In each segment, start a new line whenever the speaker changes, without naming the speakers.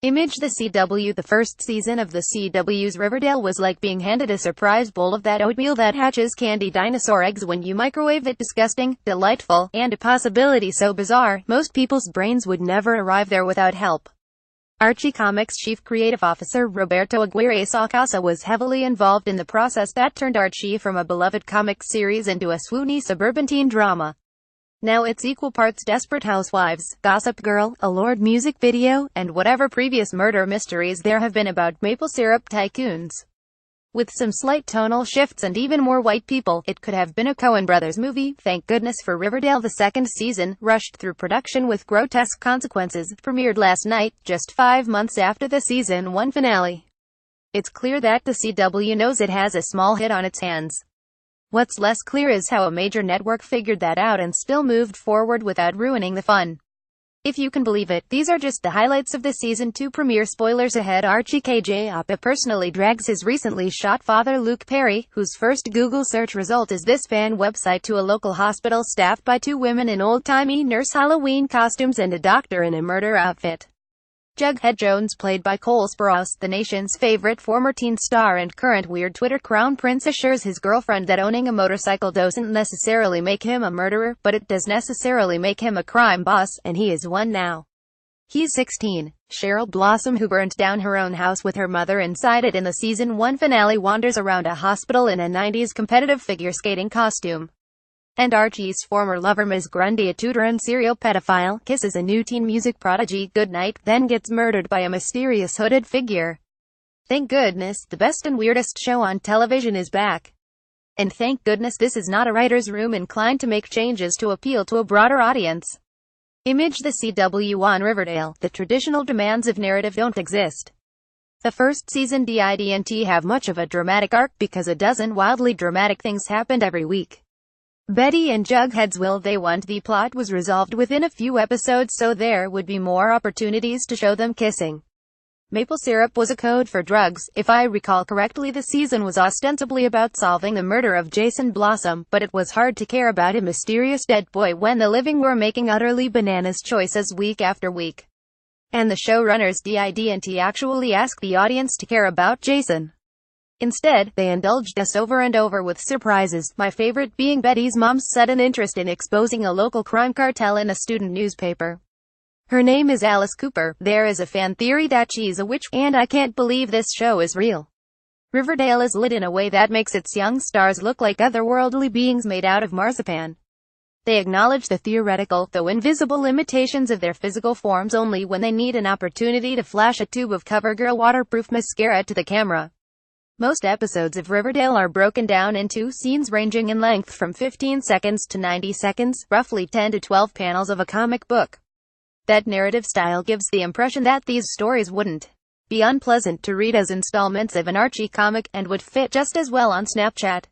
Image the CW. The first season of the CW's Riverdale was like being handed a surprise bowl of that oatmeal that hatches candy dinosaur eggs when you microwave it. Disgusting, delightful, and a possibility so bizarre, most people's brains would never arrive there without help. Archie Comics chief creative officer Roberto Aguirre Sacasa was heavily involved in the process that turned Archie from a beloved comic series into a swoony suburban teen drama. Now it's equal parts Desperate Housewives, Gossip Girl, a Lorde music video, and whatever previous murder mysteries there have been about maple syrup tycoons. With some slight tonal shifts and even more white people, it could have been a Coen Brothers movie. Thank goodness for Riverdale. The second season, rushed through production with grotesque consequences, premiered last night, just 5 months after the season 1 finale. It's clear that the CW knows it has a small hit on its hands. What's less clear is how a major network figured that out and still moved forward without ruining the fun. If you can believe it, these are just the highlights of the Season 2 premiere. Spoilers ahead. Archie KJ Appa personally drags his recently shot father Luke Perry, whose first Google search result is this fan website, to a local hospital staffed by 2 women in old-timey nurse Halloween costumes and a doctor in a murder outfit. Jughead Jones, played by Cole Sprouse, the nation's favorite former teen star and current weird Twitter crown prince, assures his girlfriend that owning a motorcycle doesn't necessarily make him a murderer, but it does necessarily make him a crime boss, and he is one now. He's 16. Cheryl Blossom, who burned down her own house with her mother inside it in the Season 1 finale, wanders around a hospital in a 90s competitive figure skating costume. And Archie's former lover Ms. Grundy, a tutor and serial pedophile, kisses a new teen music prodigy goodnight, then gets murdered by a mysterious hooded figure. Thank goodness, the best and weirdest show on television is back. And thank goodness this is not a writer's room inclined to make changes to appeal to a broader audience. Image the CW on Riverdale. The traditional demands of narrative don't exist. The first season didn't have much of a dramatic arc because a dozen wildly dramatic things happened every week. Betty and Jughead's will they want the plot was resolved within a few episodes, so there would be more opportunities to show them kissing. Maple syrup was a code for drugs. If I recall correctly, the season was ostensibly about solving the murder of Jason Blossom, but it was hard to care about a mysterious dead boy when the living were making utterly bananas choices week after week. And the showrunners didn't actually ask the audience to care about Jason. Instead, they indulged us over and over with surprises, my favorite being Betty's mom's sudden interest in exposing a local crime cartel in a student newspaper. Her name is Alice Cooper. There is a fan theory that she's a witch, and I can't believe this show is real. Riverdale is lit in a way that makes its young stars look like otherworldly beings made out of marzipan. They acknowledge the theoretical, though invisible, limitations of their physical forms only when they need an opportunity to flash a tube of CoverGirl waterproof mascara to the camera. Most episodes of Riverdale are broken down into scenes ranging in length from 15 seconds to 90 seconds, roughly 10 to 12 panels of a comic book. That narrative style gives the impression that these stories wouldn't be unpleasant to read as installments of an Archie comic, and would fit just as well on Snapchat.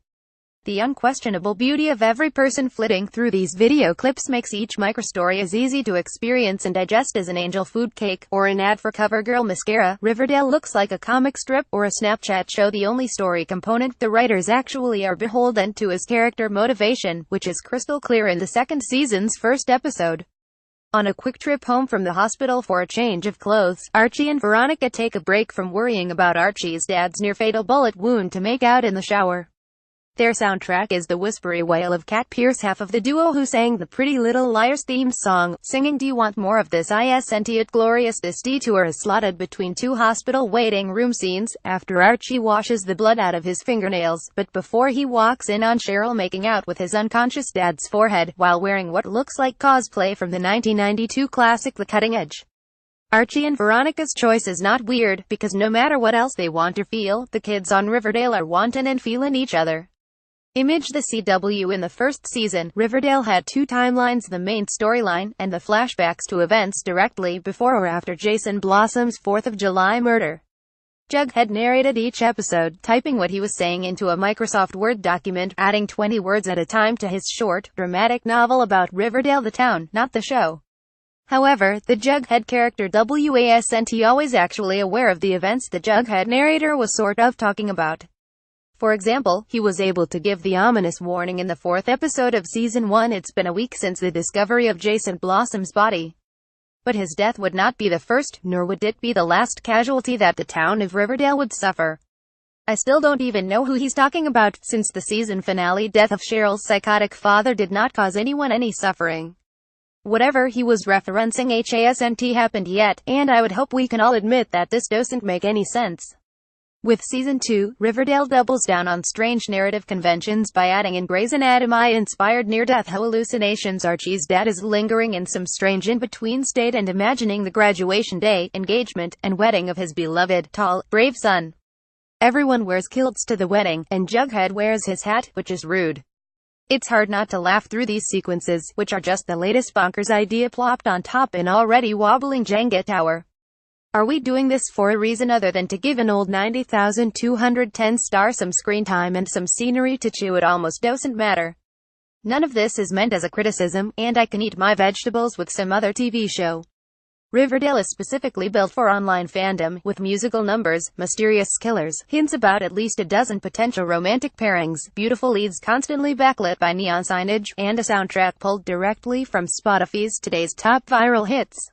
The unquestionable beauty of every person flitting through these video clips makes each microstory as easy to experience and digest as an angel food cake, or an ad for CoverGirl mascara. Riverdale looks like a comic strip, or a Snapchat show. The only story component the writers actually are beholden to is character motivation, which is crystal clear in the second season's first episode. On a quick trip home from the hospital for a change of clothes, Archie and Veronica take a break from worrying about Archie's dad's near-fatal bullet wound to make out in the shower. Their soundtrack is the whispery wail of Kat Pierce, half of the duo who sang the Pretty Little Liars theme song, singing "Do You Want More of This? Isn't it glorious?" This detour is slotted between 2 hospital waiting room scenes, after Archie washes the blood out of his fingernails, but before he walks in on Cheryl making out with his unconscious dad's forehead, while wearing what looks like cosplay from the 1992 classic The Cutting Edge. Archie and Veronica's choice is not weird, because no matter what else they want or feel, the kids on Riverdale are wantin' and feelin' each other. Image the CW. In the first season, Riverdale had 2 timelines: the main storyline, and the flashbacks to events directly before or after Jason Blossom's 4th of July murder. Jughead narrated each episode, typing what he was saying into a Microsoft Word document, adding 20 words at a time to his short, dramatic novel about Riverdale, the town, not the show. However, the Jughead character wasn't always actually aware of the events the Jughead narrator was sort of talking about. For example, he was able to give the ominous warning in the 4th episode of Season 1, "It's been a week since the discovery of Jason Blossom's body." But his death would not be the first, nor would it be the last casualty that the town of Riverdale would suffer. I still don't even know who he's talking about, since the season finale death of Cheryl's psychotic father did not cause anyone any suffering. Whatever he was referencing hasn't happened yet, and I would hope we can all admit that this doesn't make any sense. With Season 2, Riverdale doubles down on strange narrative conventions by adding in Grey's Anatomy-inspired near-death hallucinations. Archie's dad is lingering in some strange in-between state and imagining the graduation day, engagement, and wedding of his beloved, tall, brave son. Everyone wears kilts to the wedding, and Jughead wears his hat, which is rude. It's hard not to laugh through these sequences, which are just the latest bonkers idea plopped on top an already wobbling Jenga tower. Are we doing this for a reason other than to give an old 90,210 star some screen time and some scenery to chew? It almost doesn't matter. None of this is meant as a criticism, and I can eat my vegetables with some other TV show. Riverdale is specifically built for online fandom, with musical numbers, mysterious killers, hints about at least a dozen potential romantic pairings, beautiful leads constantly backlit by neon signage, and a soundtrack pulled directly from Spotify's today's top viral hits.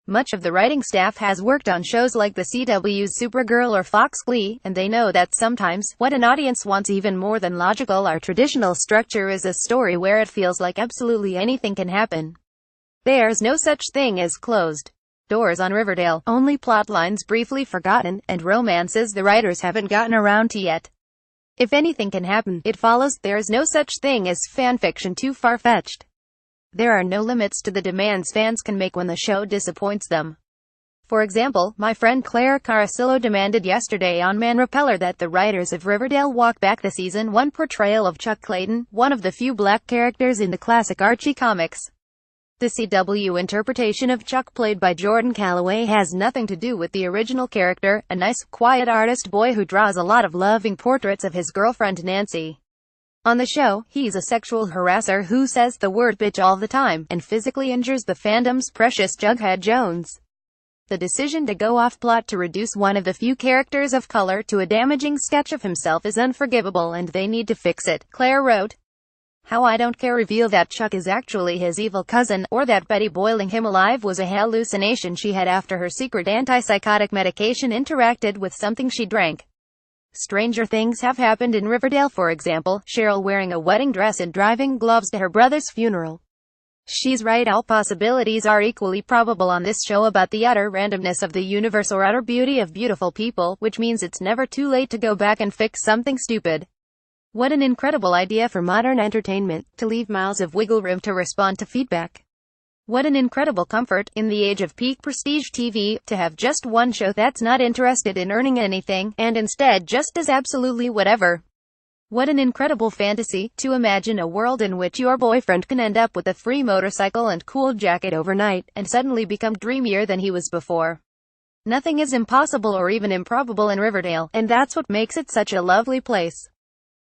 Much of the writing staff has worked on shows like the CW's Supergirl or Fox Glee, and they know that sometimes, what an audience wants even more than logical or traditional structure is a story where it feels like absolutely anything can happen. There's no such thing as closed doors on Riverdale, only plot lines briefly forgotten, and romances the writers haven't gotten around to yet. If anything can happen, it follows there's no such thing as fanfiction too far-fetched. There are no limits to the demands fans can make when the show disappoints them. For example, my friend Claire Carasillo demanded yesterday on Man Repeller that the writers of Riverdale walk back the Season 1 portrayal of Chuck Clayton, one of the few black characters in the classic Archie comics. The CW interpretation of Chuck, played by Jordan Calloway, has nothing to do with the original character, a nice, quiet artist boy who draws a lot of loving portraits of his girlfriend Nancy. On the show, he's a sexual harasser who says the word bitch all the time, and physically injures the fandom's precious Jughead Jones. The decision to go off-plot to reduce one of the few characters of color to a damaging sketch of himself is unforgivable, and they need to fix it, Claire wrote. How I Don't Care reveal that Chuck is actually his evil cousin, or that Betty boiling him alive was a hallucination she had after her secret antipsychotic medication interacted with something she drank. Stranger things have happened in Riverdale, for example, Cheryl wearing a wedding dress and driving gloves to her brother's funeral. She's right, all possibilities are equally probable on this show about the utter randomness of the universe or utter beauty of beautiful people, which means it's never too late to go back and fix something stupid. What an incredible idea for modern entertainment, to leave miles of wiggle room to respond to feedback. What an incredible comfort, in the age of peak prestige TV, to have just one show that's not interested in earning anything, and instead just does absolutely whatever. What an incredible fantasy, to imagine a world in which your boyfriend can end up with a free motorcycle and cool jacket overnight, and suddenly become dreamier than he was before. Nothing is impossible or even improbable in Riverdale, and that's what makes it such a lovely place.